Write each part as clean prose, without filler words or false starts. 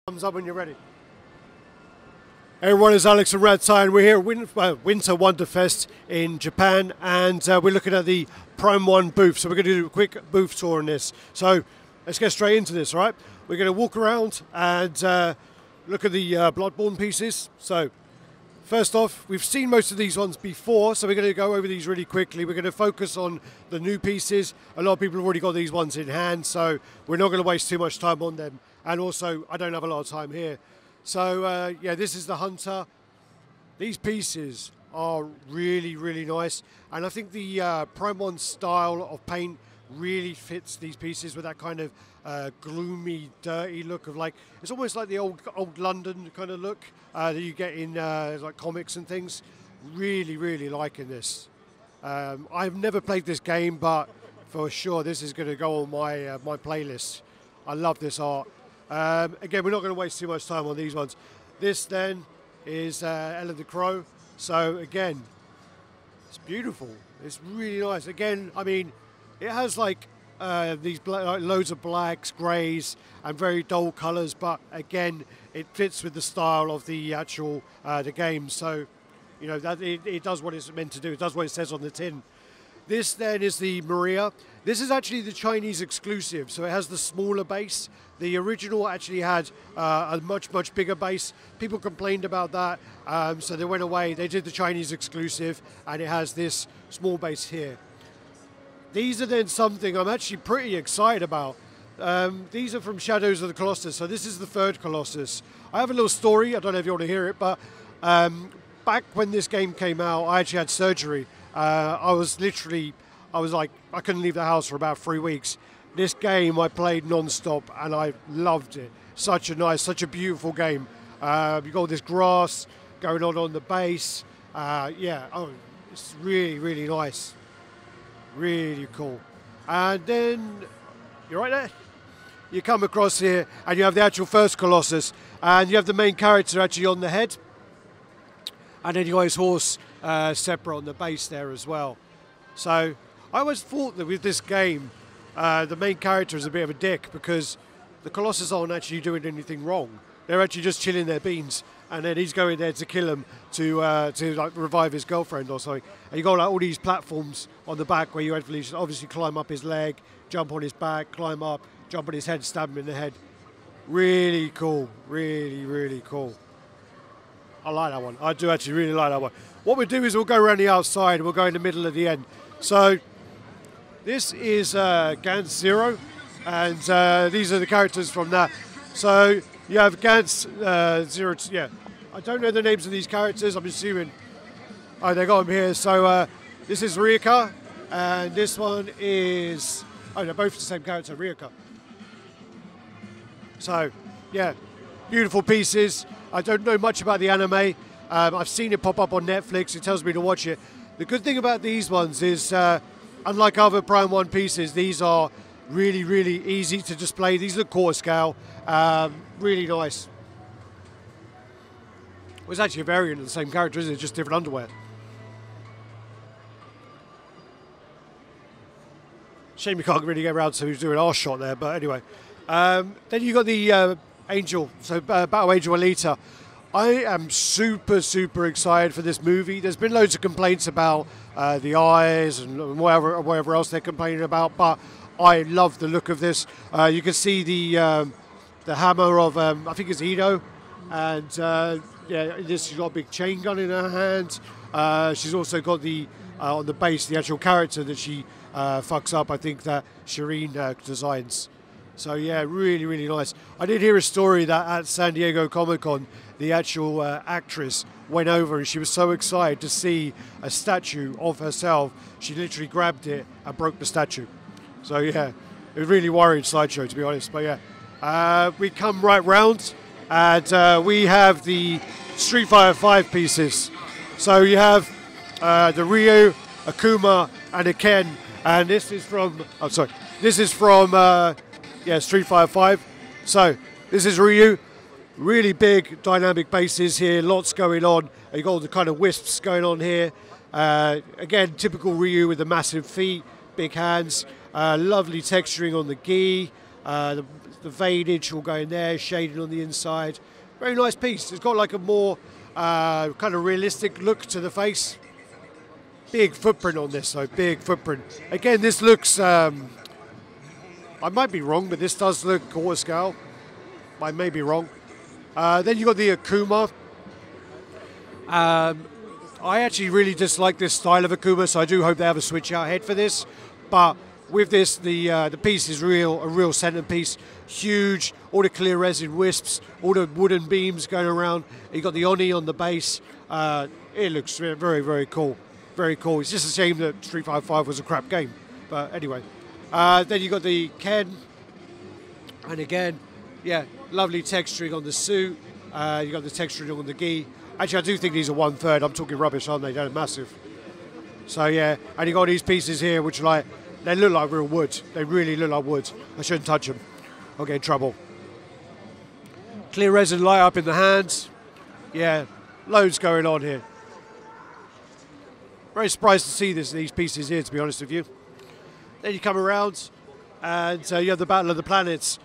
Thumbs up when you're ready. Hey everyone, it's Alex and Radtime. We're here at Winter Wonder Fest in Japan, and we're looking at the Prime 1 booth. So we're going to do a quick booth tour on this. So let's get straight into this, all right? We're going to walk around and look at the Bloodborne pieces. So first off, we've seen most of these ones before, so we're going to go over these really quickly. We're going to focus on the new pieces. A lot of people have already got these ones in hand, so we're not going to waste too much time on them. And also, I don't have a lot of time here. So, yeah, this is the Hunter. These pieces are really, really nice. And I think the Prime 1 style of paint really fits these pieces with that kind of gloomy, dirty look of like, it's almost like the old London kind of look that you get in like comics and things. Really, really liking this. I've never played this game, but for sure this is going to go on my my playlist. I love this art. Again, we're not going to waste too much time on these ones. This then is Ella the Crow. So again, it's beautiful. It's really nice. Again, I mean, it has like these like loads of blacks, greys, and very dull colours. But again, it fits with the style of the actual the game. So, you know, that it does what it's meant to do. It does what it says on the tin. This then is the Maria. This is actually the Chinese exclusive, so it has the smaller base. The original actually had a much bigger base. People complained about that, so they went away. They did the Chinese exclusive, and it has this small base here. These are then something I'm actually pretty excited about. These are from Shadows of the Colossus, so this is the third Colossus. I have a little story, I don't know if you want to hear it, but back when this game came out, I actually had surgery. I was like, I couldn't leave the house for about 3 weeks. This game I played non-stop and I loved it. Such a beautiful game. You've got all this grass going on the base. Yeah, oh, it's really, really nice. Really cool. And then, you're right there. You come across here and you have the actual first Colossus, and you have the main character actually on the head. And then you got his horse separate on the base there as well. So I always thought that with this game, the main character is a bit of a dick because the Colossus aren't actually doing anything wrong. They're actually just chilling their beans, and then he's going there to kill him to like revive his girlfriend or something. And you got like all these platforms on the back where you obviously climb up his leg, jump on his back, climb up, jump on his head, stab him in the head. Really cool, really, really cool. I like that one. I do actually really like that one. What we'll do is we'll go around the outside and we'll go in the middle at the end. So this is Gantz Zero, and these are the characters from that. So you have Gantz Zero, yeah. I don't know the names of these characters, I'm assuming. Oh, they got them here. So this is Ryuka, and this one is, oh, they're both the same character, Ryuka. So, yeah, beautiful pieces. I don't know much about the anime. I've seen it pop up on Netflix. It tells me to watch it. The good thing about these ones is, unlike other Prime 1 pieces, these are really, really easy to display. These look quarter scale. Really nice. Well, it's actually a variant of the same character, isn't it? Just different underwear. Shame you can't really get around to who's doing our shot there, but anyway. Then you got the Angel, so Battle Angel Alita. I am super excited for this movie. There's been loads of complaints about the eyes and whatever else they're complaining about, but I love the look of this. You can see the hammer of I think it's Ito, and yeah, she's got a big chain gun in her hand. She's also got the on the base the actual character that she fucks up. I think that Shireen designs. So yeah, really, really nice. I did hear a story that at San Diego Comic-Con, the actual actress went over and she was so excited to see a statue of herself, she literally grabbed it and broke the statue. So yeah, it was really worried Sideshow, to be honest. But yeah, we come right round and we have the Street Fighter 5 pieces. So you have the Ryu, Akuma, and a Ken, and this is from, oh sorry, this is from yeah, Street Fighter 5. So this is Ryu. Really big dynamic bases here, lots going on. You got all the kind of wisps going on here. Again, typical Ryu with the massive feet, big hands, lovely texturing on the gi. The veinage will go in there, shading on the inside. Very nice piece. It's got like a more kind of realistic look to the face. Big footprint on this, though. Big footprint. Again, this looks. I might be wrong, but this does look quarter scale. I may be wrong. Then you got the Akuma. I actually really dislike this style of Akuma, so I do hope they have a switch out head for this. But with this, the piece is a real centerpiece. Huge, all the clear resin wisps, all the wooden beams going around. You got the Oni on the base. It looks very, very cool. Very cool. It's just a shame that Street Fighter 5 was a crap game. But anyway. Then you got the Ken. And again, yeah, lovely texturing on the suit. You got the texturing on the gi. Actually, I do think these are 1/3. I'm talking rubbish, aren't they? They're massive. So yeah, and you got these pieces here, which like they look like real wood. They really look like wood. I shouldn't touch them. I'll get in trouble. Clear resin light up in the hands. Yeah, loads going on here. Very surprised to see these pieces here, to be honest with you. Then you come around, and you have the Battle of the Planets.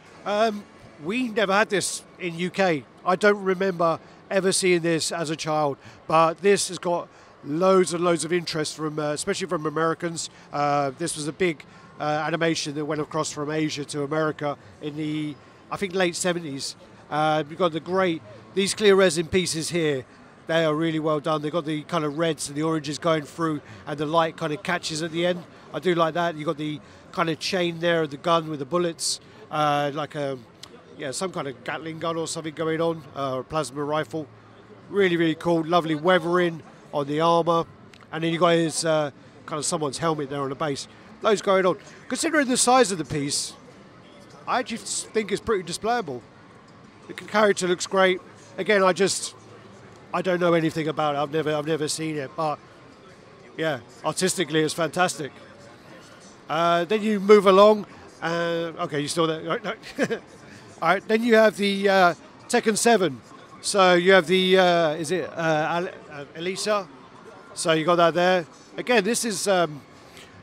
We never had this in UK. I don't remember ever seeing this as a child, but this has got loads and loads of interest from, especially from Americans. This was a big animation that went across from Asia to America in the, I think, late 70s. You've got these clear resin pieces here. They are really well done. They've got the kind of reds and the oranges going through, and the light kind of catches at the end. I do like that. You've got the kind of chain there of the gun with the bullets, like some kind of Gatling gun or something going on, or a plasma rifle. Really, really cool. Lovely weathering on the armor. And then you got his kind of someone's helmet there on the base. Loads going on. Considering the size of the piece, I actually think it's pretty displayable. The character looks great. Again, I don't know anything about it. I've never seen it, but yeah, artistically it's fantastic. Then you move along. Okay, you still there? No. All right. Then you have the Tekken 7. So you have the Elisa. So you got that there. Again, this is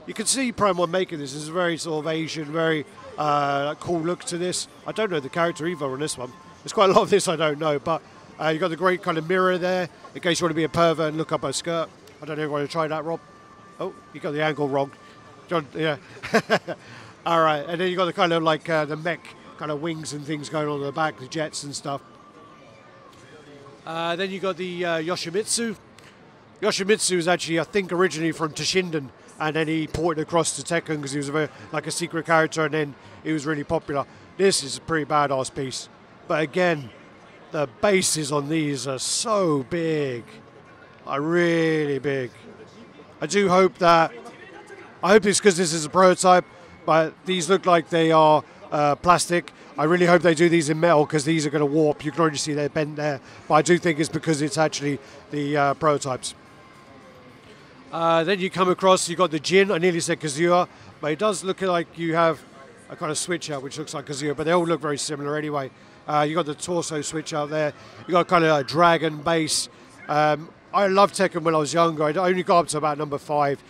you can see Prime One making this. This is a very sort of Asian, very cool look to this. I don't know the character either on this one. There's quite a lot of this I don't know, but you got the great kind of mirror there in case you want to be a pervert and look up her skirt. I don't know if you want to try that, Rob. Oh, you got the angle wrong. John, yeah. All right, and then you got the kind of like the mech kind of wings and things going on in the back, the jets and stuff. Then you got the Yoshimitsu. Yoshimitsu is actually, I think, originally from Toshinden, and then he ported across to Tekken because he was like a secret character, and then he was really popular. This is a pretty badass piece. But again, the bases on these are so big. Like really big. I do hope that, I hope it's because this is a prototype, but these look like they are plastic. I really hope they do these in metal because these are going to warp. You can already see they're bent there. But I do think it's because it's actually the prototypes. Then you come across, you got the Jin. I nearly said Kazuya, but it does look like you have a kind of switch out which looks like Kazuya, but they all look very similar anyway. You got the torso switch out there. You got kind of a dragon base. I loved Tekken when I was younger. I only got up to about number 5.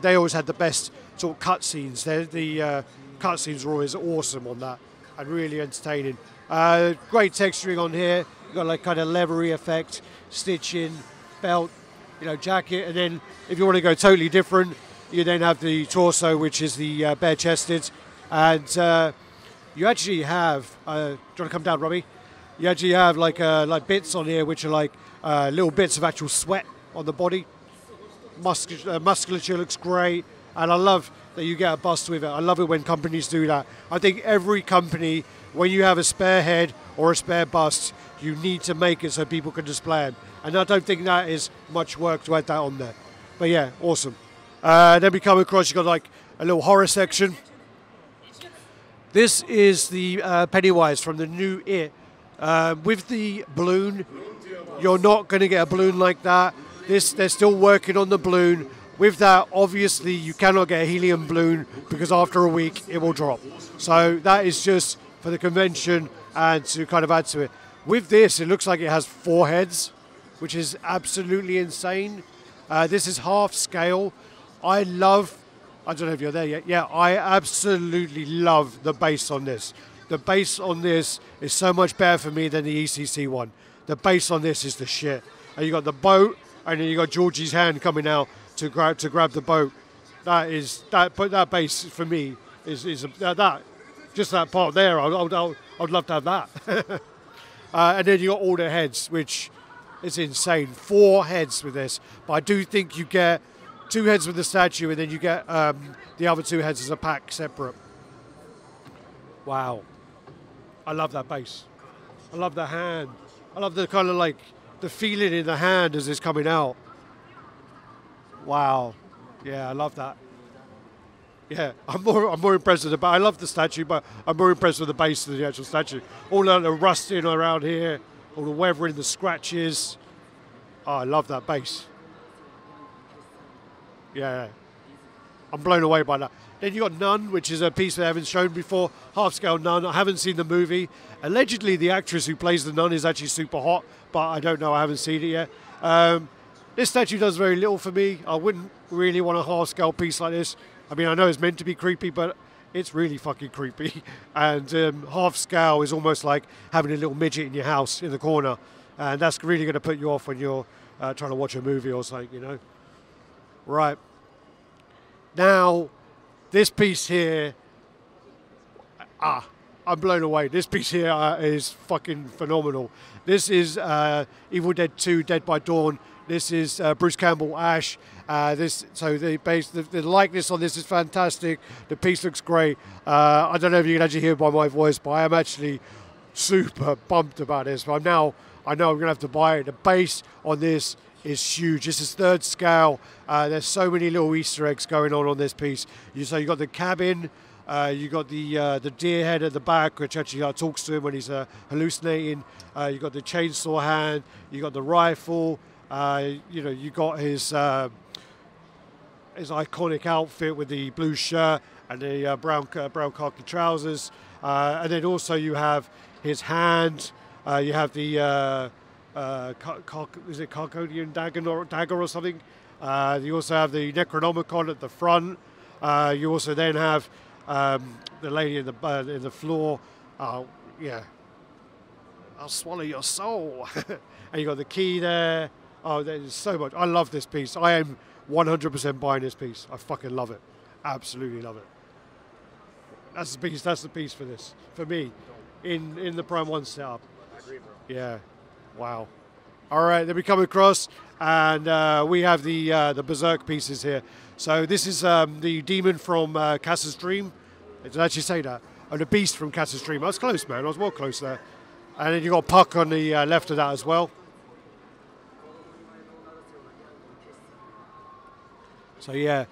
They always had the best sort of cutscenes. The cutscenes were always awesome on that and really entertaining. Great texturing on here. You got like kind of leathery effect, stitching, belt, jacket, and then if you want to go totally different, you then have the torso, which is the bare-chested, and you actually have. Do you want to come down, Robbie? You actually have like bits on here, which are like little bits of actual sweat on the body. Musculature looks great, and I love that you get a bust with it. I love it when companies do that. I think every company, when you have a spare head or a spare bust, you need to make it so people can display them. And I don't think that is much work to add that on there. But yeah, awesome. Then we come across, you've got like a little horror section. This is the Pennywise from the new It. With the balloon, you're not going to get a balloon like that. They're still working on the balloon. With that, obviously, you cannot get a helium balloon because after a week, it will drop. So that is just for the convention and to kind of add to it. With this, it looks like it has 4 heads, which is absolutely insane. This is half scale. I love I don't know if you're there yet. Yeah, I absolutely love the base on this. The base on this is so much better for me than the ECC one. The base on this is the shit. And you got the boat, and then you got Georgie's hand coming out to grab the boat. That base for me is that just that part there. I'd love to have that. And then you got all the heads, which is insane. 4 heads with this, but I do think you get 2 heads with the statue, and then you get the other 2 heads as a pack separate. Wow, I love that base. I love the hand. I love the kind of like the feeling in the hand as it's coming out. Wow, yeah, I love that. Yeah, I'm more impressed with I love the statue, but I'm more impressed with the base than the actual statue. All the rusting around here, all the weathering, the scratches. Oh, I love that base. Yeah, I'm blown away by that. Then you got Nun, which is a piece that I haven't shown before. Half-scale Nun. I haven't seen the movie. Allegedly, the actress who plays the Nun is actually super hot, but I don't know. I haven't seen it yet. This statue does very little for me. I wouldn't really want a half-scale piece like this. I mean, I know it's meant to be creepy, but it's really fucking creepy. And half-scale is almost like having a little midget in your house in the corner. And that's really going to put you off when you're trying to watch a movie or something, you know. Right. Now, this piece here, I'm blown away. This piece here is fucking phenomenal. This is Evil Dead 2, Dead by Dawn. This is Bruce Campbell, Ash. The likeness on this is fantastic. The piece looks great. I don't know if you can actually hear by my voice, but I am actually super pumped about this. But I know I'm going to have to buy it. The base on this is huge. This is 3rd scale. There's so many little Easter eggs going on this piece. So you got the cabin. You got the deer head at the back, which actually talks to him when he's hallucinating. You got the chainsaw hand. You got the rifle. You got his iconic outfit with the blue shirt and the brown khaki trousers. And then also you have his hand. You have the is it Carcodian dagger or something? You also have the Necronomicon at the front. You also then have the lady in the floor. Yeah, I'll swallow your soul. And you got the key there. Oh, there's so much. I love this piece. I am 100% buying this piece. I fucking love it. Absolutely love it. That's the piece. That's the piece for this. For me, in the Prime 1 setup. I agree, bro. Yeah. Wow. All right, then we come across, and we have the Berserk pieces here. So this is the demon from Cass's Dream. Did I actually say that? Oh, the beast from Cass's Dream. I was close, man. I was well close there. And then you got Puck on the left of that as well. So yeah,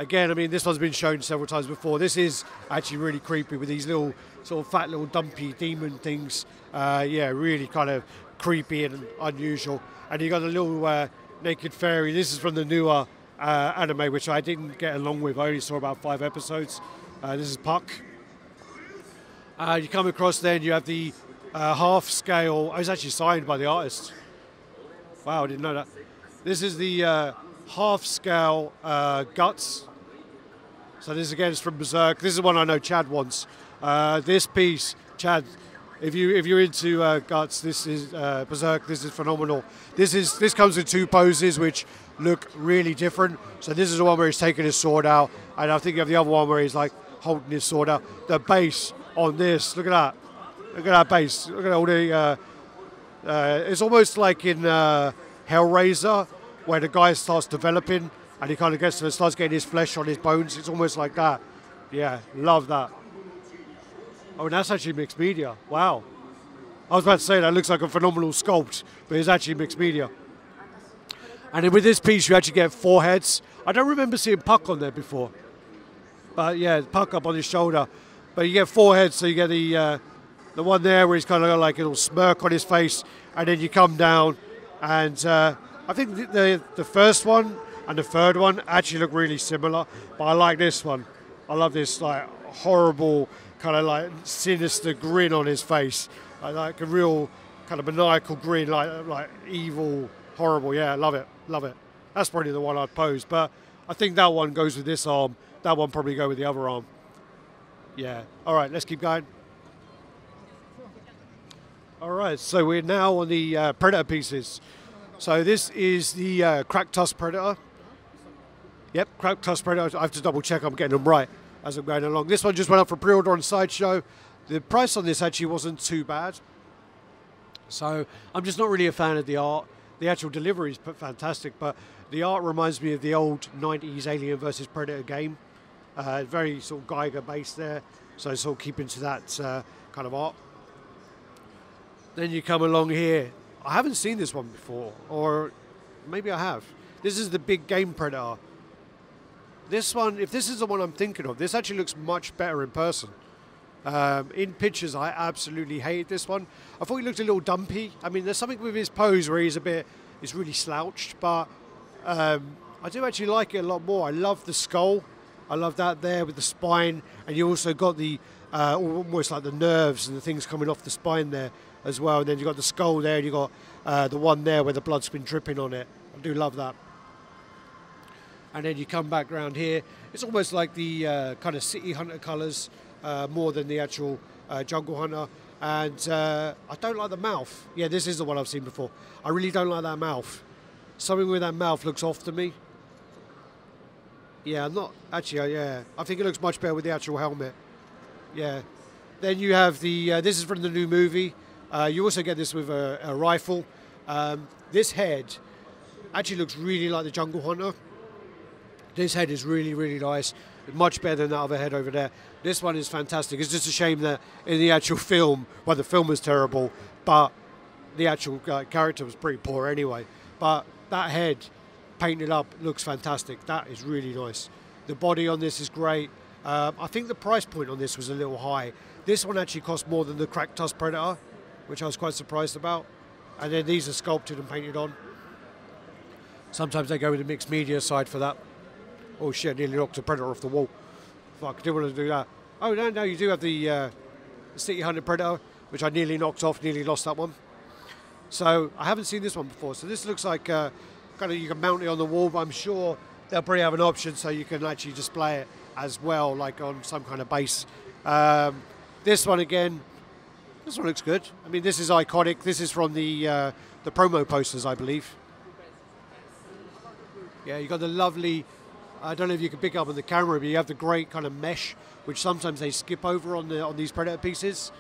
again, I mean, this one's been shown several times before. This is actually really creepy with these little sort of fat little dumpy demon things. Yeah, really kind of creepy and unusual. And you got a little naked fairy. This is from the newer anime, which I didn't get along with. I only saw about 5 episodes. This is Puck. You come across then, you have the half-scale. I was actually signed by the artist. Wow, I didn't know that. This is the half-scale Guts. So this again is from Berserk. This is one I know Chad wants. This piece, Chad, if you're into Guts, this is Berserk. This is phenomenal. This comes in 2 poses which look really different. So this is the one where he's taking his sword out, and I think you have the other one where he's like holding his sword out. The base on this, look at that. Look at that base. Look at all the. It's almost like in Hellraiser, where the guy starts developing and he kind of starts getting his flesh on his bones. It's almost like that. Yeah, love that. Oh, and that's actually mixed media. Wow. I was about to say that looks like a phenomenal sculpt, but it's actually mixed media. And then with this piece, you actually get 4 heads. I don't remember seeing Puck on there before. But yeah, Puck up on his shoulder. But you get 4 heads, so you get the one there where he's kind of got like a little smirk on his face, and then you come down, and I think the first one and the third one actually look really similar, but I like this one. I love this like horrible kind of like sinister grin on his face, like a real kind of maniacal grin, like evil, horrible. Yeah, love it, love it. That's probably the one I'd pose, but I think that one goes with this arm. That one probably go with the other arm. Yeah. All right, let's keep going. All right, so we're now on the Predator pieces. So this is the cracked tusk Predator. Yep, cracked tusk Predator. I have to double check I'm getting them right as I'm going along. This one just went up for pre-order on Sideshow. The price on this actually wasn't too bad. So I'm just not really a fan of the art. The actual delivery is fantastic, but the art reminds me of the old 90s Alien vs Predator game. Very sort of Geiger based there, so sort of keeping to that kind of art. Then you come along here. I haven't seen this one before, or maybe I have. This is the big game Predator. This one, if this is the one I'm thinking of, this actually looks much better in person. In pictures, I absolutely hated this one. I thought he looked a little dumpy. I mean, there's something with his pose where he's really slouched, but I do actually like it a lot more. I love the skull. I love that there with the spine, and you also got the almost like the nerves and the things coming off the spine there as well. And then you've got the skull there, and you've got the one there where the blood's been dripping on it. I do love that. And then you come back around here. It's almost like the kind of City Hunter colours more than the actual Jungle Hunter. And I don't like the mouth. Yeah, this is the one I've seen before. I really don't like that mouth. Something with that mouth looks off to me. Yeah, I'm not actually. Yeah, I think it looks much better with the actual helmet. Yeah. Then you have the. This is from the new movie. You also get this with a rifle. This head actually looks really like the Jungle Hunter. This head is really, really nice. Much better than that other head over there. This one is fantastic. It's just a shame that in the actual film, well, the film was terrible, but the actual character was pretty poor anyway. But that head painted up looks fantastic. That is really nice. The body on this is great. I think the price point on this was a little high. This one actually cost more than the cracked tusk Predator, which I was quite surprised about. And then these are sculpted and painted on. Sometimes they go with the mixed media side for that. Oh shit, nearly knocked a Predator off the wall. Fuck, I didn't want to do that. Oh no, you do have the City Hunter Predator, which I nearly knocked off, nearly lost that one. So I haven't seen this one before. So this looks like kind of you can mount it on the wall, but I'm sure they'll probably have an option so you can actually display it as well, like on some kind of base. This one again, this one looks good. I mean, this is iconic. This is from the promo posters, I believe. Yeah, you got the lovely. I don't know if you can pick up on the camera, but you have the great kind of mesh, which sometimes they skip over on these Predator pieces.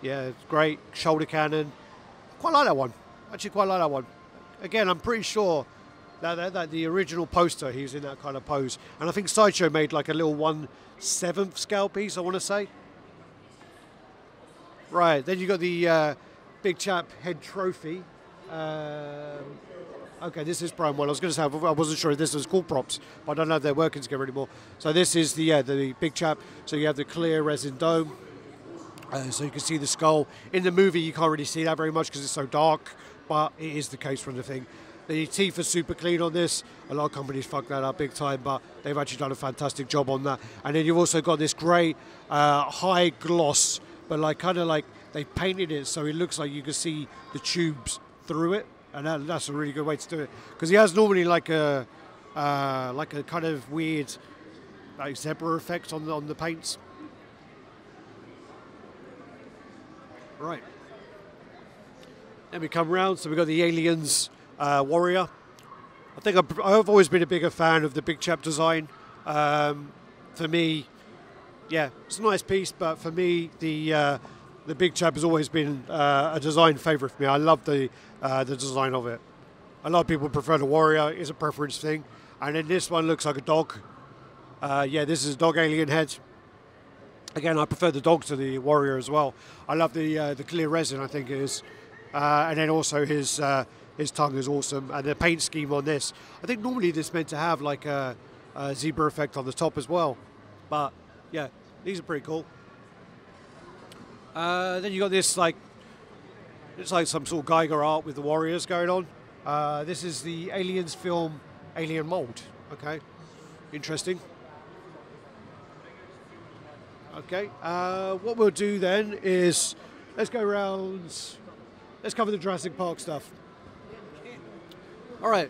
Yeah, it's great. Shoulder cannon. Quite like that one. Actually, quite like that one. Again, I'm pretty sure that the original poster, he was in that kind of pose. And I think Sideshow made like a little 1/7 scale piece, I want to say. Right, then you got the Big Chap head trophy. Okay, this is Prime 1. I was going to say, I wasn't sure if this was cool props, but I don't know if they're working together anymore. So this is the Big Chap. So you have the clear resin dome. So you can see the skull. In the movie, you can't really see that very much because it's so dark, but it is the case from the thing. The teeth are super clean on this. A lot of companies fuck that up big time, but they've actually done a fantastic job on that. And then you've also got this great high gloss, but like kind of like they painted it so it looks like you can see the tubes through it. And that's a really good way to do it, because he has normally like a kind of weird like zebra effect on the paints. Right. Then we come round, so we've got the Aliens Warrior. I think I've always been a bigger fan of the Big Chap design. For me, yeah, it's a nice piece, but for me, the Big Chap has always been a design favourite for me. I love the design of it. A lot of people prefer the Warrior. It's a preference thing. And then this one looks like a dog. Yeah, this is a dog alien head. Again, I prefer the dog to the Warrior as well. I love the clear resin, I think it is. And then also his tongue is awesome. And the paint scheme on this. I think normally this is meant to have like a zebra effect on the top as well. But yeah, these are pretty cool. Then you got this like, it's like some sort of Geiger art with the Warriors going on. This is the Aliens film Alien Mold. Okay, interesting. Okay, what we'll do then is let's go around. Let's cover the Jurassic Park stuff. All right.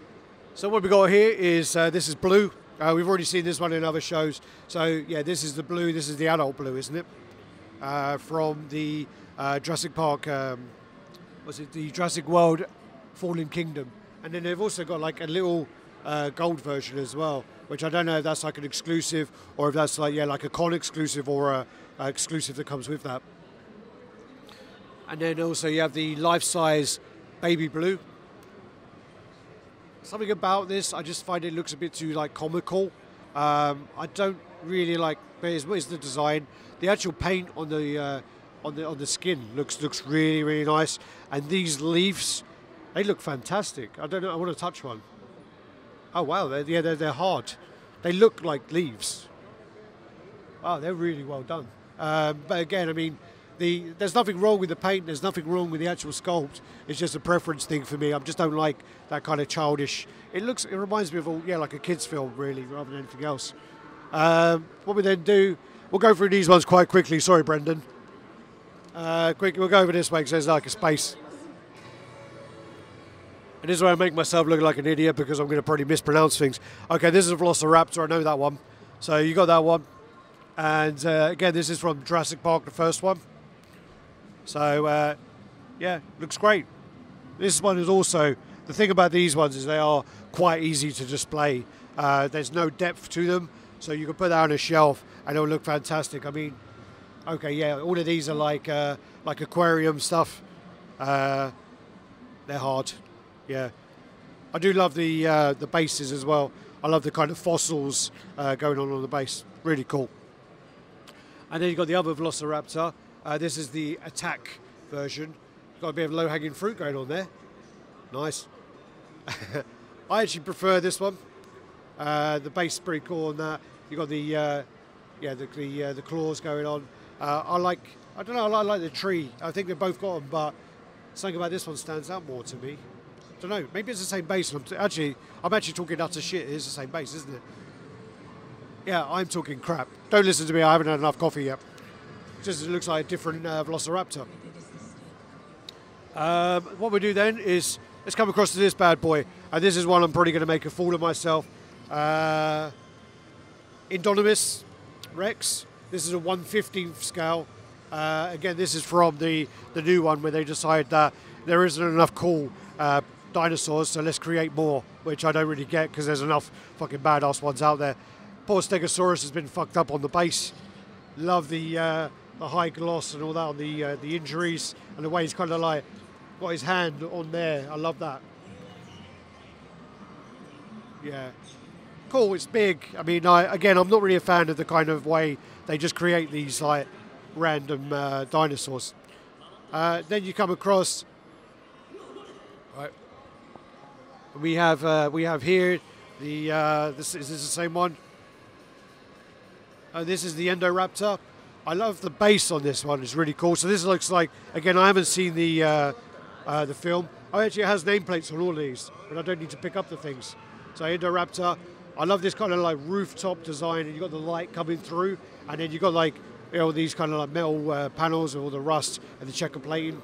So what we got here is this is Blue. We've already seen this one in other shows. So yeah, this is the blue. This is the adult blue, isn't it? From the Jurassic Park. Was it the Jurassic World Fallen Kingdom? And then they've also got like a little gold version as well, which I don't know if that's like an exclusive or if that's like, yeah, like a con exclusive or a exclusive that comes with that. And then also you have the life-size baby blue. Something about this, I just find it looks a bit too like comical. I don't really like, but it's the design. The actual paint on the skin looks really nice, and these leaves, they look fantastic. I don't know. I want to touch one. Oh wow, they're hard. They look like leaves. Oh, they're really well done. But again, I mean, there's nothing wrong with the paint. There's nothing wrong with the actual sculpt. It's just a preference thing for me. I just don't like that kind of childish. It reminds me of like a kids' film really, rather than anything else. What we then do, we'll go through these ones quite quickly. Sorry, Brendan. Quick, we'll go over this way because there's like a space. And this is where I make myself look like an idiot because I'm going to probably mispronounce things. Okay, this is a Velociraptor. I know that one. So you got that one. And again, this is from Jurassic Park, the first one. So, yeah, looks great. This one is also, the thing about these ones is they are quite easy to display. There's no depth to them, so you can put that on a shelf and it'll look fantastic. I mean, okay, yeah, all of these are like aquarium stuff. They're hard, yeah. I do love the bases as well. I love the kind of fossils going on the base. Really cool. And then you've got the other Velociraptor. This is the attack version. Got a bit of low-hanging fruit going on there. Nice. I actually prefer this one. The base is pretty cool on that. You got the claws going on. I like the tree. I think they've both got them, but something about this one stands out more to me. I don't know. Maybe it's the same base. I'm actually talking utter shit. It is the same base, isn't it? Yeah, I'm talking crap. Don't listen to me. I haven't had enough coffee yet. Just it looks like a different Velociraptor. What we do then is let's come across to this bad boy, and this is one I'm probably going to make a fool of myself. Indominus Rex. This is a 1/15th scale. Again, this is from the new one where they decide that there isn't enough cool dinosaurs, so let's create more, which I don't really get because there's enough fucking badass ones out there. Poor Stegosaurus has been fucked up on the base. Love the high gloss and all that on the injuries and the way he's kind of like got his hand on there. I love that. Yeah, cool. It's big. I mean, I'm not really a fan of the kind of way they just create these like random dinosaurs. Then you come across. Right. We have here the this is the same one. This is the Endoraptor. I love the base on this one. It's really cool. So this looks like, again, I haven't seen the film. Oh, actually, it has nameplates on all these, but I don't need to pick up the things. So Endoraptor. I love this kind of like rooftop design, and you got the light coming through, and then you got like these kind of like metal panels with all the rust and the checker plating.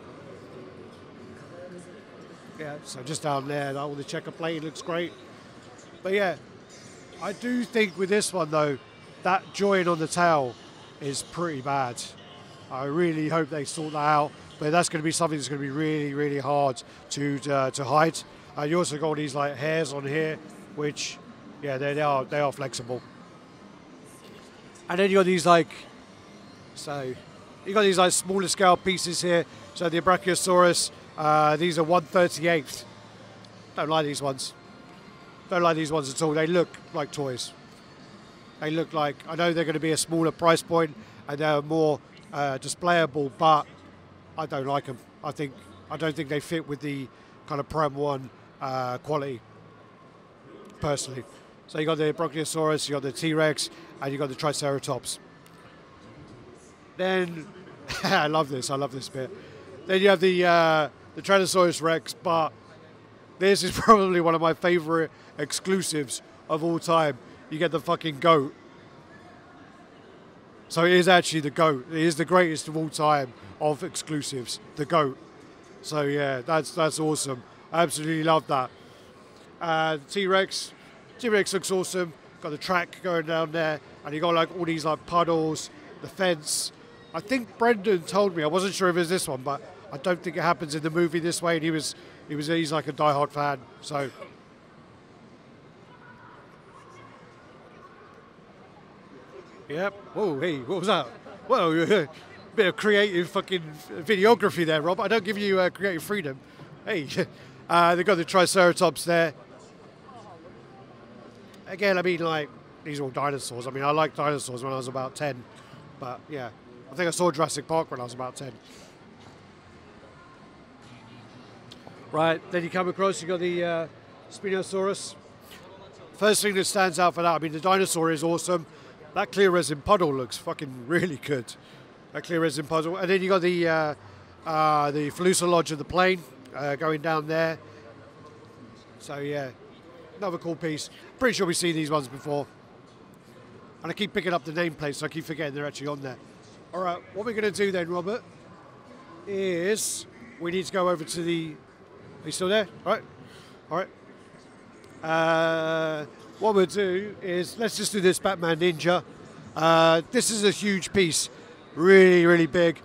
Yeah, so just down there, all the checker plating looks great. But yeah, I do think with this one though, that join on the tail is pretty bad. I really hope they sort that out, but that's going to be something that's going to be really hard to hide. You also got all these like hairs on here, which, yeah, they are flexible. And then you got these like, smaller scale pieces here. So the Brachiosaurus, these are 1/38. Don't like these ones. Don't like these ones at all. They look like toys. They look like, I know they're going to be a smaller price point and they're more displayable, but I don't like them. I don't think they fit with the kind of Prime 1 quality, personally. So you got the Brachiosaurus, you got the T-Rex, and you got the Triceratops. Then, I love this bit. Then you have the Tyrannosaurus Rex, but this is probably one of my favorite exclusives of all time. You get the fucking goat. So it is actually the goat. It is the greatest of all time of exclusives, the goat. So yeah, that's awesome. I absolutely love that. T-Rex looks awesome. got the track going down there, and you got like all these like puddles, the fence. I think Brendan told me, I wasn't sure if it was this one, but I don't think it happens in the movie this way. And he's like a diehard fan. So. Yep. Whoa, hey, what was that? Whoa, bit of creative fucking videography there, Rob. I don't give you creative freedom. Hey, they've got the Triceratops there. Again, I mean, like, these are all dinosaurs. I mean, I liked dinosaurs when I was about 10. But, yeah, I think I saw Jurassic Park when I was about 10. Right, then you come across, you got the Spinosaurus. First thing that stands out for that, I mean, the dinosaur is awesome. That clear resin puddle looks fucking really good. That clear resin puddle. And then you got the fuselage of the plane going down there. So, yeah, another cool piece. Pretty sure we've seen these ones before. And I keep picking up the nameplates, so I keep forgetting they're actually on there. All right, what we're going to do then, Robert, is we need to go over to the... Are you still there? All right. All right. What we'll do is, let's just do this Batman Ninja. This is a huge piece. Really, really big.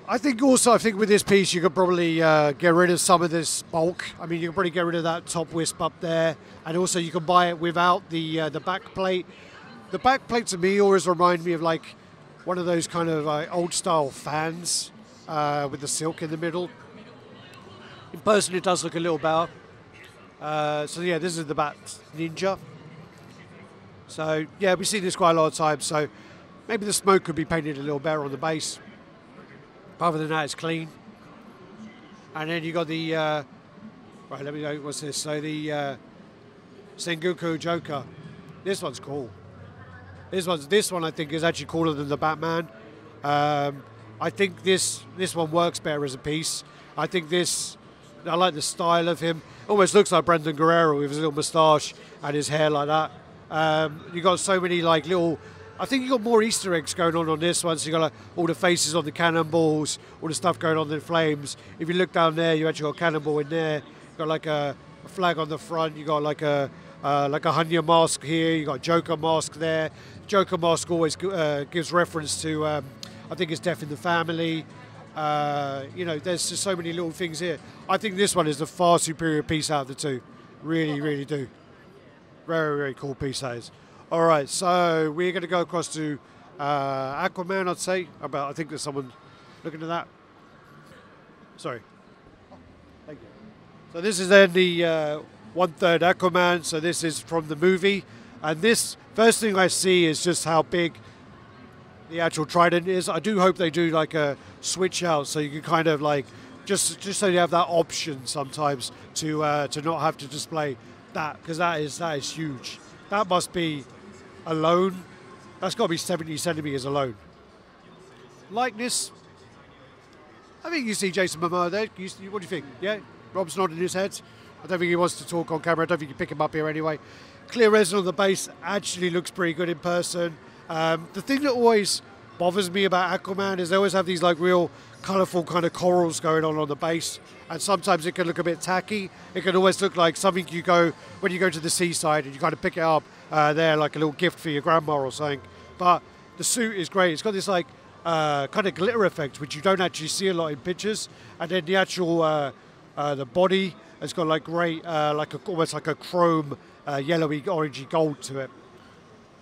I think with this piece you could probably get rid of some of this bulk. I mean, you can probably get rid of that top wisp up there. And also you can buy it without the back plate. The back plate to me always remind me of like one of those kind of old style fans with the silk in the middle. In person it does look a little better. So yeah, this is the Bat Ninja. So yeah, we see this quite a lot of times. So maybe the smoke could be painted a little better on the base. Other than that, it's clean. And then you got the right. Let me know what's this. So the Sengoku Joker. This one's cool. This one I think is actually cooler than the Batman. I think this one works better as a piece. I think this. I like the style of him. Almost looks like Brendan Guerrero with his little moustache and his hair like that. You got so many like little. I think you got more Easter eggs going on this one. So you got like all the faces on the cannonballs, all the stuff going on in the flames. If you look down there, you actually got a cannonball in there. You got like a flag on the front. You got like a Hanya mask here. You got Joker mask there. Joker mask always gives reference to I think it's Death in the Family. You know, there's just so many little things here. I think this one is the far superior piece out of the two. Really, really do. Very, very cool piece that is. All right, so we're going to go across to Aquaman, I'd say. I think there's someone looking at that. Sorry. Thank you. So this is then the 1/3 Aquaman. So this is from the movie. And this, first thing I see is just how big the actual trident is. I do hope they do like a switch out so you can kind of like, just so you have that option sometimes to not have to display that, because that is huge. That must be alone. That's got to be 70 centimeters alone. Likeness. I think you see Jason Momoa there. What do you think? Yeah? Rob's nodding his head. I don't think he wants to talk on camera. I don't think you pick him up here anyway. Clear resin on the base actually looks pretty good in person. The thing that always bothers me about Aquaman is they always have these like real colourful kind of corals going on the base, and sometimes it can look a bit tacky. It can always look like something when you go to the seaside and you kind of pick it up there, like a little gift for your grandma or something. But the suit is great. It's got this like kind of glitter effect, which you don't actually see a lot in pictures. And then the actual the body has got like great, almost like a chrome, yellowy, orangey gold to it.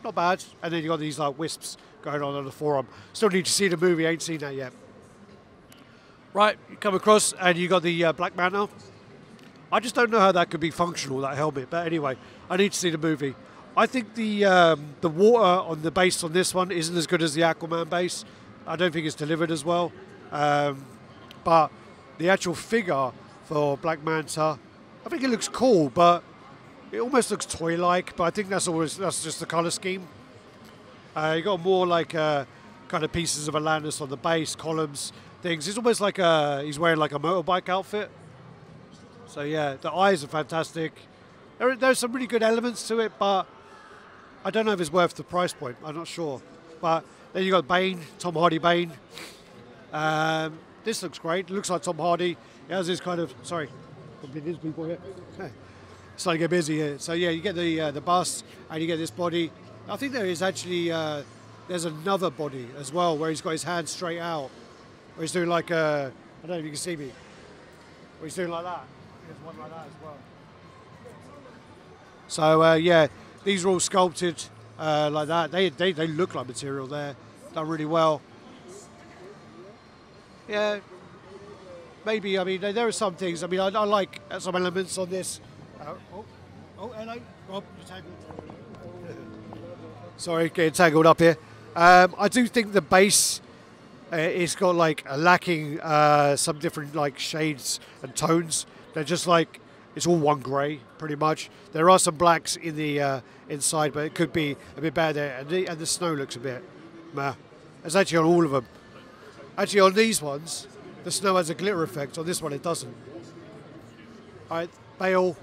Not bad. And then you got these like wisps going on the forearm. Still need to see the movie. Ain't seen that yet. Right, you come across and you got the Black Manta. I just don't know how that could be functional, that helmet. But anyway, I need to see the movie. I think the water on the base on this one isn't as good as the Aquaman base. I don't think it's delivered as well. But the actual figure for Black Manta, I think it looks cool, but it almost looks toy-like. But I think that's just the color scheme. You got more like kind of pieces of Atlantis on the base, columns, things. It's almost like he's wearing like a motorbike outfit. So yeah, the eyes are fantastic. There's some really good elements to it, but I don't know if it's worth the price point. I'm not sure. But then you got Bane, Tom Hardy Bane. This looks great. It looks like Tom Hardy. It has this kind of, sorry, his people here. starting to get busy here. So yeah, you get the bust and you get this body. I think there is actually there's another body as well where he's got his hands straight out, where he's doing like I don't know if you can see me, where he's doing like that. There's one like that as well. So yeah, these are all sculpted like that. They look like material there, done really well. Yeah, maybe. I mean, there are some things. I mean, I like some elements on this. Hello. Rob, you're tangled. Sorry, getting tangled up here. I do think the base it's got like a lacking some different like shades and tones. They're just like it's all one grey pretty much. There are some blacks in the inside, but it could be a bit better there. And the snow looks a bit meh. It's actually on all of them. Actually, on these ones, the snow has a glitter effect. On this one, it doesn't. All right, Bale.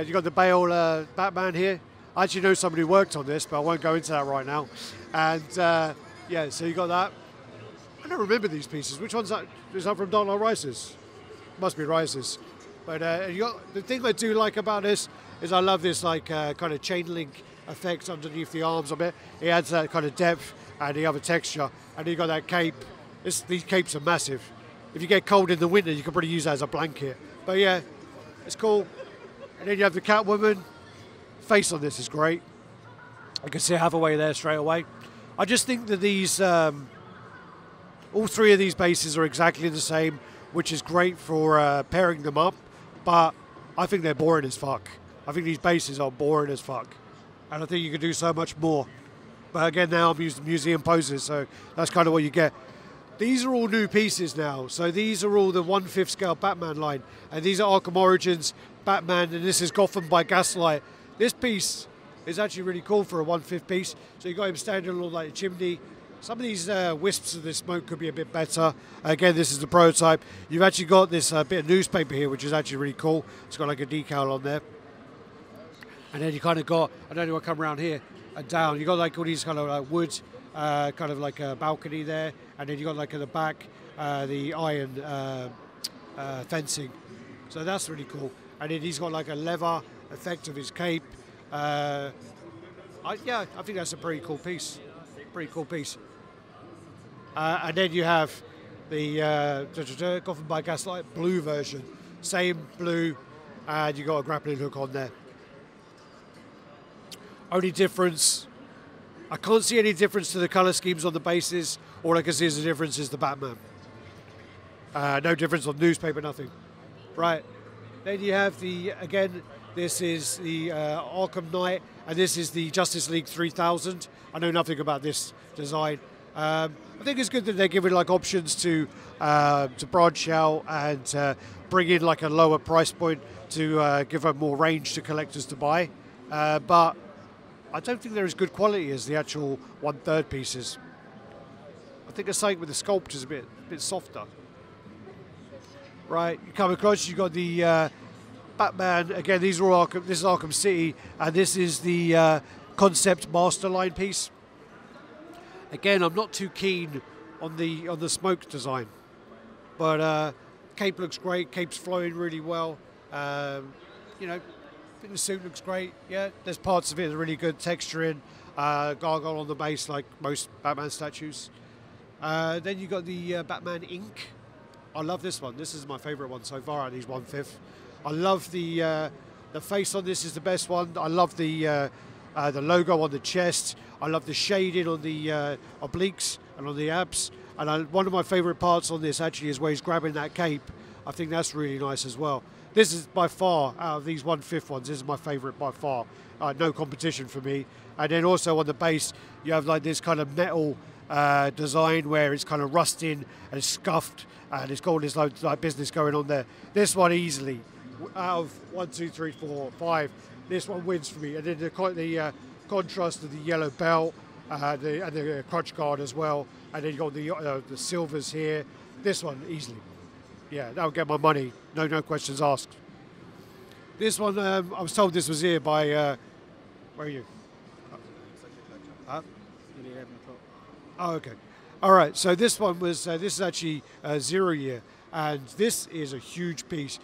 You got the Bale Batman here. I actually know somebody who worked on this, but I won't go into that right now. And yeah, so you got that. I don't remember these pieces. Which one's that? Is that from Dark Knight Rises? Must be Rises. But you got the thing I do like about this is I love this like kind of chain link effect underneath the arms of it. It adds that kind of depth and the other texture. And you got that cape. These capes are massive. If you get cold in the winter, you can probably use that as a blanket. But yeah, it's cool. And then you have the Catwoman. Face on this is great. I can see Hathaway there straight away. I just think that these, all three of these bases are exactly the same, which is great for pairing them up. But I think they're boring as fuck. I think these bases are boring as fuck. And I think you can do so much more. But again, now I'm using museum poses, so that's kind of what you get. These are all new pieces now. So these are all the 1/5 scale Batman line. And these are Arkham Origins Batman, and this is Gotham by Gaslight. This piece is actually really cool for a 1/5 piece. So you got him standing along like a chimney. Some of these wisps of the smoke could be a bit better. Again, this is the prototype. You've actually got this bit of newspaper here, which is actually really cool. It's got like a decal on there. And then you kind of got, I don't know what come around here and down. You got like all these kind of like wood, kind of like a balcony there. And then you got like at the back, the iron fencing. So that's really cool. And then he's got like a leather effect of his cape. Yeah, I think that's a pretty cool piece. Pretty cool piece. And then you have the Gotham by Gaslight blue version. Same blue, and you got a grappling hook on there. Only difference, I can't see any difference to the colour schemes on the bases. All I can see is the difference is the Batman. No difference on newspaper, nothing. Right. Then you have again, this is the Arkham Knight, and this is the Justice League 3000. I know nothing about this design. I think it's good that they're giving like options to branch out and bring in like a lower price point to give a more range to collectors to buy. But I don't think they're as good quality as the actual 1/3 pieces. I think the same with the sculpt is a bit softer. Right, you come across, you got the Batman. Again, these are all Arkham. This is Arkham City, and this is the concept Masterline piece. Again, I'm not too keen on the smoke design, but cape looks great. Cape's flowing really well. You know, I think the suit looks great. Yeah, there's parts of it that are really good texturing. Gargoyle on the base, like most Batman statues. Then you got the Batman Ink. I love this one. This is my favourite one so far out of these 1/5. I love the face on this is the best one. I love the logo on the chest. I love the shading on the obliques and on the abs. And one of my favourite parts on this actually is where he's grabbing that cape. I think that's really nice as well. This is by far, out of these 1/5 ones, this is my favourite by far. No competition for me. And then also on the base, you have like this kind of metal design where it's kind of rusting and it's scuffed and it's got all this like business going on there. This one easily, out of 1, 2, 3, 4, 5, this one wins for me. And then the contrast of the yellow belt and the crotch guard as well. And then you got the silvers here. This one easily, yeah, that'll get my money. No questions asked. This one, I was told this was here by. Where are you? Huh? 11 o'clock. Oh, okay. All right, so this one was this is actually 0 year, and this is a huge piece.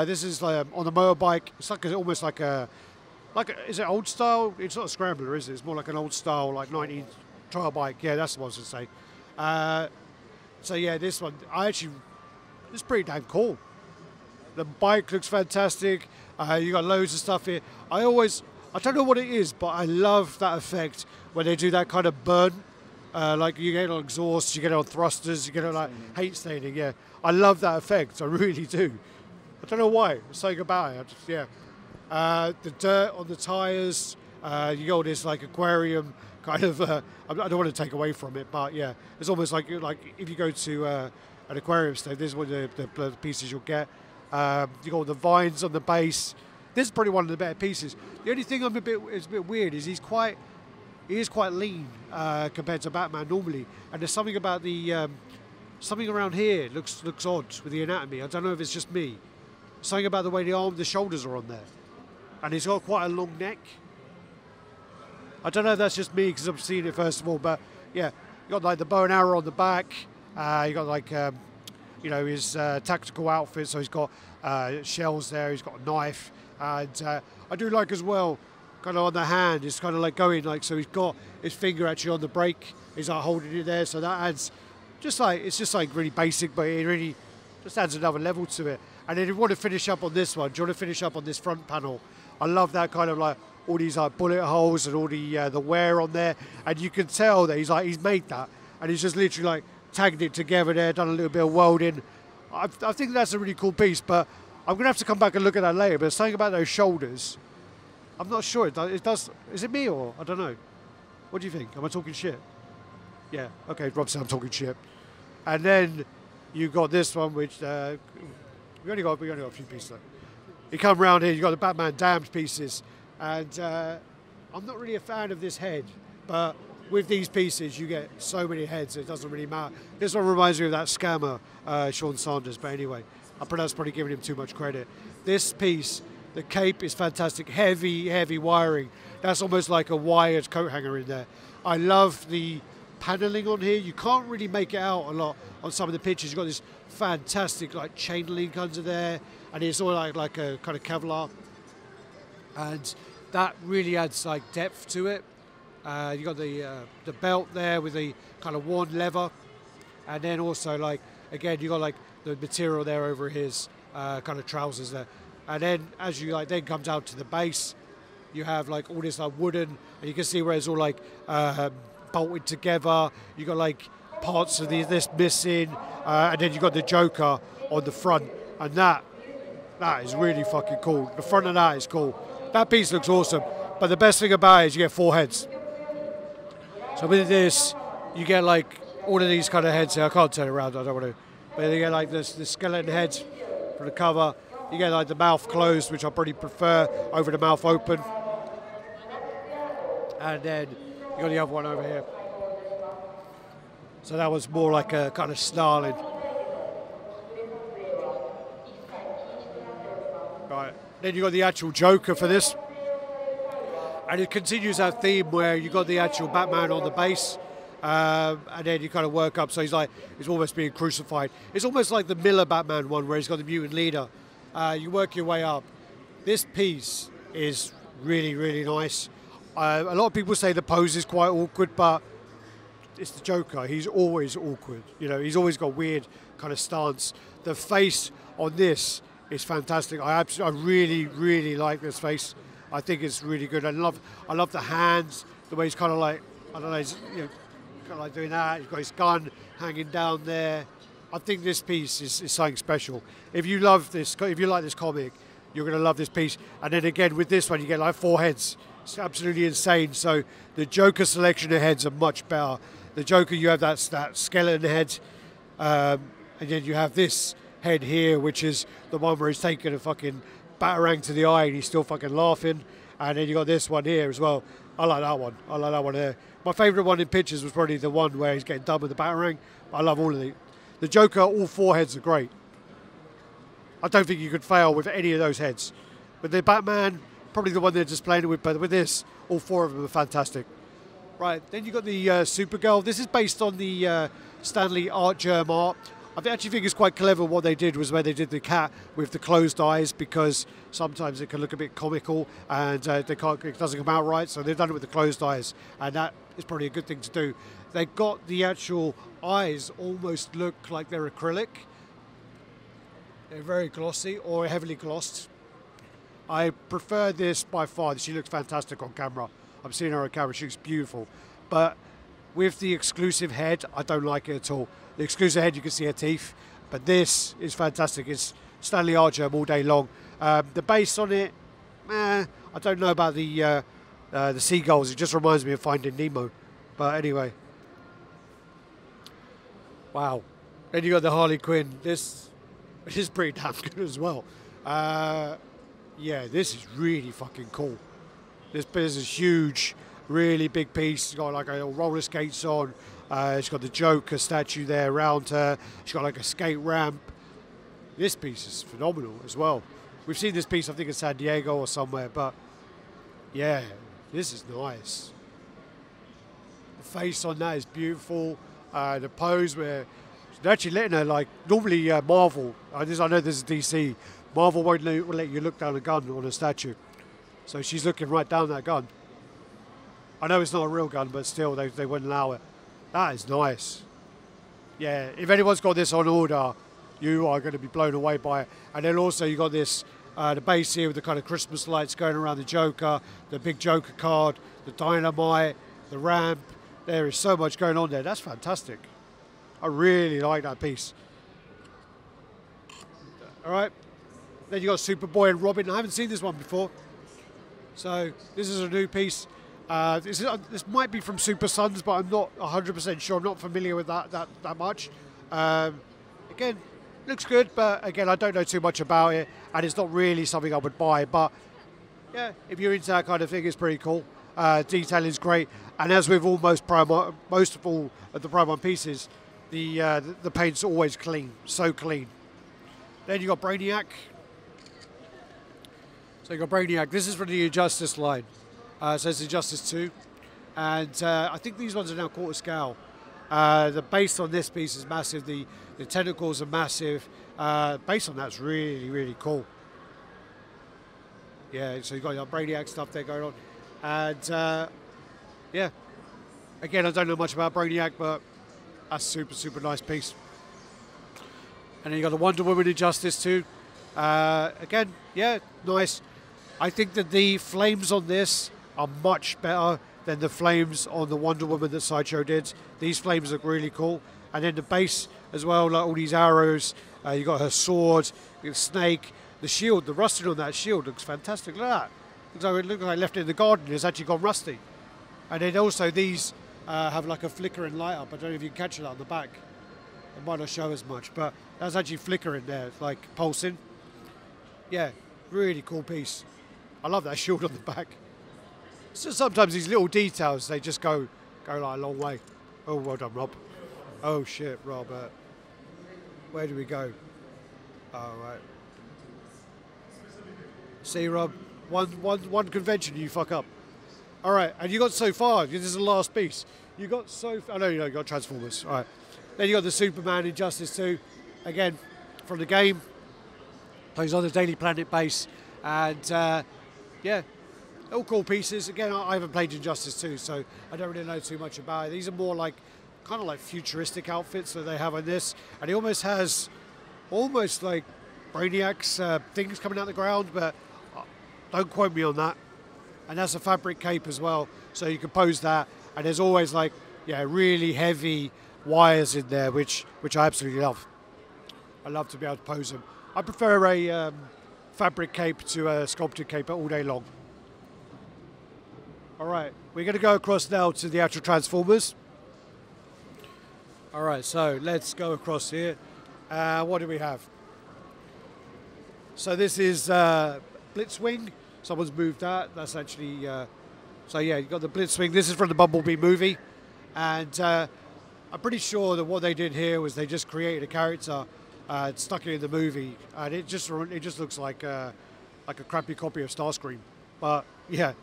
This is like on a motorbike. It's like almost like a is it old style? It's not a scrambler, is it? It's more like an old style, like 19 trial bike. Yeah, that's what I was going to say. So yeah, this one it's pretty damn cool. The bike looks fantastic. You got loads of stuff here. I don't know what it is, but I love that effect when they do that kind of burn. Like you get it on exhaust, you get it on thrusters, you get it on like paint staining. Yeah, I love that effect. I really do. I don't know why. There's something about it. The dirt on the tires. You got this like aquarium kind of. I don't want to take away from it, but yeah, it's almost like if you go to an aquarium stage, this is one of the pieces you'll get. You got the vines on the base. This is probably one of the better pieces. The only thing is a bit weird is he is quite lean compared to Batman normally, and there's something about the something around here looks odd with the anatomy. I don't know if it's just me. Something about the way the shoulders are on there, and he's got quite a long neck. I don't know if that's just me because I've seen it first of all, but yeah, you got like the bow and arrow on the back. You got like his tactical outfit, so he's got shells there. He's got a knife, and I do like as well. Kind of on the hand, it's kind of like going like so. He's got his finger actually on the brake. He's like holding it there, so that adds it's just like really basic, but it really just adds another level to it. And then if you want to finish up on this one, do you want to finish up on this front panel? I love that kind of like all these like bullet holes and all the wear on there, and you can tell that he's made that, and he's just literally like tagged it together there, done a little bit of welding. I think that's a really cool piece, but I'm gonna have to come back and look at that later. But there's something about those shoulders. I'm not sure. It does. Is it me or I don't know? What do you think? Am I talking shit? Yeah. Okay, Rob said I'm talking shit. And then you got this one, which we only got a few pieces. Though. You come round here, you got the Batman Damned pieces, and I'm not really a fan of this head, but with these pieces you get so many heads it doesn't really matter. This one reminds me of that scammer Sean Sanders, but anyway, I that's probably giving him too much credit. This piece. The cape is fantastic, heavy wiring. That's almost like a wired coat hanger in there. I love the paneling on here. You can't really make it out a lot on some of the pictures. You've got this fantastic like chain link under there, and it's all like a kind of Kevlar. And that really adds like depth to it. You got the belt there with the kind of worn leather, and then also like again you got like the material there over his kind of trousers there. And then as you then come down to the base, you have like all this like wooden, and you can see where it's all like bolted together. You got like parts of this missing, and then you got the Joker on the front, and that is really fucking cool. The front of that is cool. That piece looks awesome. But the best thing about it is you get 4 heads. So with this, you get like all of these kind of heads here. I can't turn around. I don't want to. But you get like the skeleton heads for the cover. You get like the mouth closed, which I pretty prefer, over the mouth open. And then you got the other one over here. So that was more like a kind of snarling. Right. Then you got the actual Joker for this. And it continues that theme where you got the actual Batman on the base. And then you kind of work up. So he's almost being crucified. It's almost like the Miller Batman one where he's got the mutant leader. You work your way up. This piece is really, really nice. A lot of people say the pose is quite awkward, but it's the Joker. He's always awkward. You know, he's always got weird kind of stance. The face on this is fantastic. I really, really like this face. I think it's really good. I love the hands, the way he's kind of like, I don't know, he's, kind of like doing that. He's got his gun hanging down there. I think this piece is something special. If you like this comic, you're going to love this piece. And then again, with this one, you get like 4 heads. It's absolutely insane. So the Joker selection of heads are much better. The Joker, you have that skeleton head, and then you have this head here, which is the one where he's taking a fucking batarang to the eye and he's still fucking laughing. And then you got this one here as well. I like that one. I like that one there. My favourite one in pictures was probably the one where he's getting done with the batarang. I love all of these. The Joker, all 4 heads are great. I don't think you could fail with any of those heads. But the Batman, probably the one they're just playing it with, but with this, all 4 of them are fantastic. Right, then you got the Supergirl. This is based on the Stanley Artgerm art. Actually think it's quite clever what they did was where they did the cat with the closed eyes, because sometimes it can look a bit comical and it doesn't come out right, so they've done it with the closed eyes, and that is probably a good thing to do. They got the actual eyes almost look like they're acrylic. They're very glossy or heavily glossed. I prefer this by far. She looks fantastic on camera. I'm seeing her on camera, she looks beautiful. But with the exclusive head, I don't like it at all. The exclusive head, you can see her teeth, but this is fantastic. It's Stanley Artgerm all day long. The base on it, I don't know about the seagulls. It just reminds me of Finding Nemo. But anyway, wow. Then you got the Harley Quinn. This is pretty damn good as well. Yeah, this is really fucking cool. This piece is huge, really big piece. It's got like a roller skates on. It's got the Joker statue there around her. She's got like a skate ramp. This piece is phenomenal as well. We've seen this piece, I think, in San Diego or somewhere, but yeah, this is nice. The face on that is beautiful. The pose where they're actually letting her, like, normally Marvel, I know this is DC, Marvel won't let you look down a gun on a statue. So she's looking right down that gun. I know it's not a real gun, but still, they wouldn't allow it. That is nice. Yeah, if anyone's got this on order, you are going to be blown away by it. And then also you got this, the base here with the kind of Christmas lights going around the Joker, the big Joker card, the dynamite, the ramp. There is so much going on there. That's fantastic. I really like that piece. All right. Then you got Superboy and Robin. I haven't seen this one before. So this is a new piece. This might be from Super Sons, but I'm not 100% sure. I'm not familiar with that much. Again, looks good, but again, I don't know too much about it, and it's not really something I would buy. But yeah, if you're into that kind of thing, it's pretty cool. Detailing is great, and as with most of all of the Prime 1 pieces, the paint's always clean, so clean. Then you got Brainiac. So you got Brainiac. This is from the Injustice line. So it's Injustice 2. And I think these ones are now quarter scale. The base on this piece is massive. The tentacles are massive. Base on that's really, really cool. Yeah, so you've got your Brainiac stuff there going on. And yeah, again, I don't know much about Brainiac, but that's super, super nice piece. And then you got the Wonder Woman Injustice 2. Again, yeah, nice. I think that the flames on this are much better than the flames on the Wonder Woman that Sideshow did. These flames look really cool. And then the base as well, like all these arrows. You got her sword, the snake, the shield, the rusting on that shield looks fantastic. Look at that. It looks like I left it in the garden. It's actually gone rusty. And then also these have like a flickering light up. I don't know if you can catch it on the back. It might not show as much, but that's actually flickering there, like pulsing. Yeah, really cool piece. I love that shield on the back. So sometimes these little details, they just go like a long way. Oh, well done, Rob. Oh shit, Robert. Where do we go? Oh, right. See, Rob, one convention you fuck up. All right, and you got so far. This is the last piece. You got so. Oh no, you got Transformers. All right. Then you got the Superman Injustice 2, again from the game. Plays on the Daily Planet base, and yeah, all cool pieces. Again, I haven't played Injustice 2, so I don't really know too much about it. These are more like kind of like futuristic outfits that they have on this, and he almost has almost like Brainiac's things coming out the ground, but don't quote me on that. And that's a fabric cape as well, so you can pose that. And there's always like, yeah, really heavy wires in there, which I absolutely love. I love to be able to pose them. I prefer a fabric cape to a sculpted cape all day long. All right, we're going to go across now to the actual Transformers. All right, so let's go across here. What do we have? So this is Blitzwing. Someone's moved that. That's actually... so yeah, you've got the Blitzwing. This is from the Bumblebee movie. And I'm pretty sure that what they did here was they just created a character, stuck it in the movie, and it just looks like a crappy copy of Starscream. But yeah,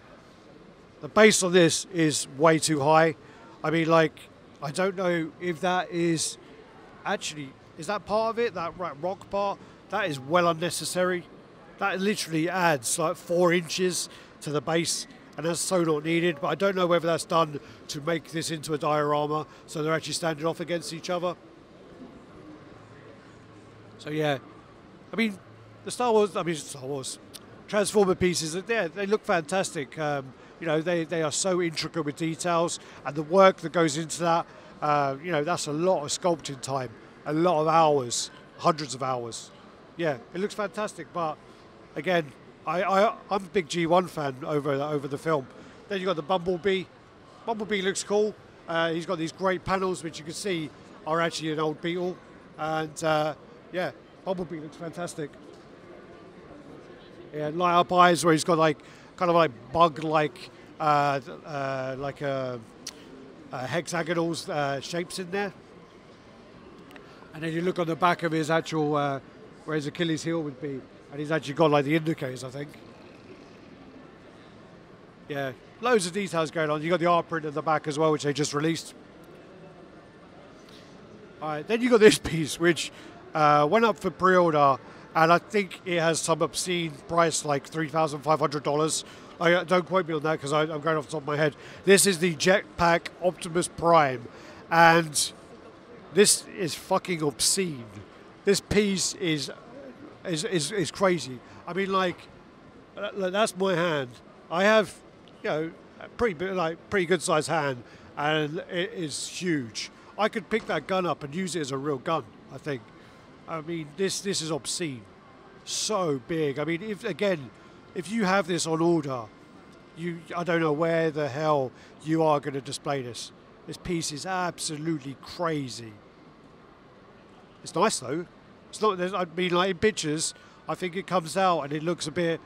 The base on this is way too high. I mean, like, I don't know if that is actually, is that part of it? That rock part? That is well unnecessary. That literally adds like 4 inches to the base, and that's so not needed. But I don't know whether that's done to make this into a diorama, so they're actually standing off against each other. So yeah, I mean, the Star Wars Transformer pieces, they look fantastic. You know, they are so intricate with details, and the work that goes into that, you know, that's a lot of sculpting time, a lot of hours, hundreds of hours. Yeah, it looks fantastic, but again, I'm a big G1 fan over the film. Then you got the Bumblebee. Bumblebee looks cool. He's got these great panels, which you can see are actually an old Beetle, and yeah, Bumblebee looks fantastic. Yeah, light up eyes, where he's got like kind of like bug-like, hexagonals shapes in there. And then you look on the back of his actual, where his Achilles heel would be, and he's actually got like the indicators, I think. Yeah, loads of details going on. You got the art print at the back as well, which they just released. All right, then you got this piece, which went up for pre-order, and I think it has some obscene price, like $3,500. Don't quote me on that, because I'm going off the top of my head. This is the Jetpack Optimus Prime, and this is fucking obscene. This piece is crazy. I mean, like, that's my hand. I have, you know, a pretty good sized hand, and it is huge. I could pick that gun up and use it as a real gun, I think. I mean, this is obscene. So big. I mean, if you have this on order, I don't know where the hell you are going to display this. This piece is absolutely crazy. It's nice though. It's not. I mean, like in pictures, I think it comes out and it looks a bit,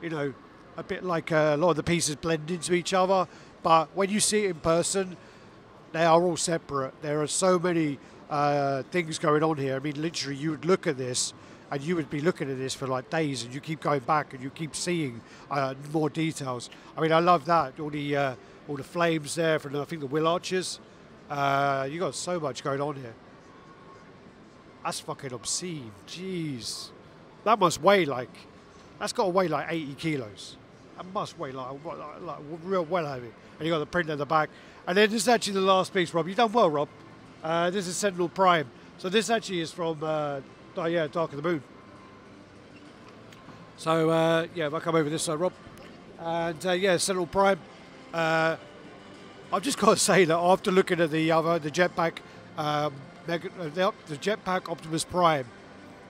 you know, a bit like a lot of the pieces blend into each other. But when you see it in person, they are all separate. There are so many things going on here. I mean, literally, you would look at this and you would be looking at this for like days, and you keep going back and you keep seeing more details. I mean, I love that. All the flames there from, I think, the wheel arches. You got so much going on here. That's fucking obscene. Jeez. That must weigh like, that's got to weigh like 80 kilos. That must weigh like real well heavy. And you got the print at the back. And then this is actually the last piece, Rob. You've done well, Rob. This is Sentinel Prime. So this actually is from Dark of the Moon. So yeah, if I come over this side, Rob. And yeah, Sentinel Prime. I've just got to say that after looking at the Jetpack, the Jetpack Optimus Prime,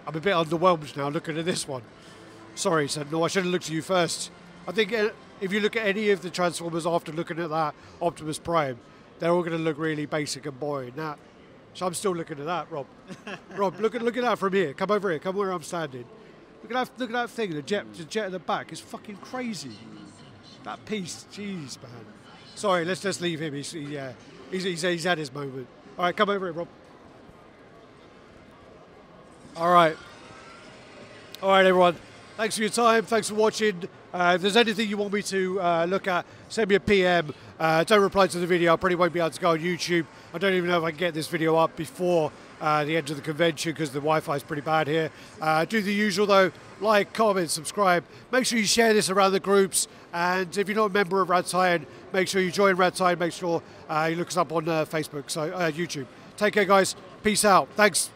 I'm a bit underwhelmed now looking at this one. Sorry, Sentinel, I should have looked at you first. I think if you look at any of the Transformers after looking at that Optimus Prime, they're all going to look really basic and boring. Now, so I'm still looking at that, Rob. Rob, look at that from here. Come over here. Come where I'm standing. Look at that thing. The jet at the back is fucking crazy. That piece, jeez, man. Sorry, let's just leave him. He's had his moment. All right, come over here, Rob. All right, everyone. Thanks for your time. Thanks for watching. If there's anything you want me to look at, send me a PM. Don't reply to the video. I probably won't be able to go on YouTube. I don't even know if I can get this video up before the end of the convention because the Wi-Fi is pretty bad here. Do the usual though. Like, comment, subscribe. Make sure you share this around the groups. And if you're not a member of Rad Science, make sure you join Rad Science. Make sure you look us up on Facebook, so YouTube. Take care, guys. Peace out. Thanks.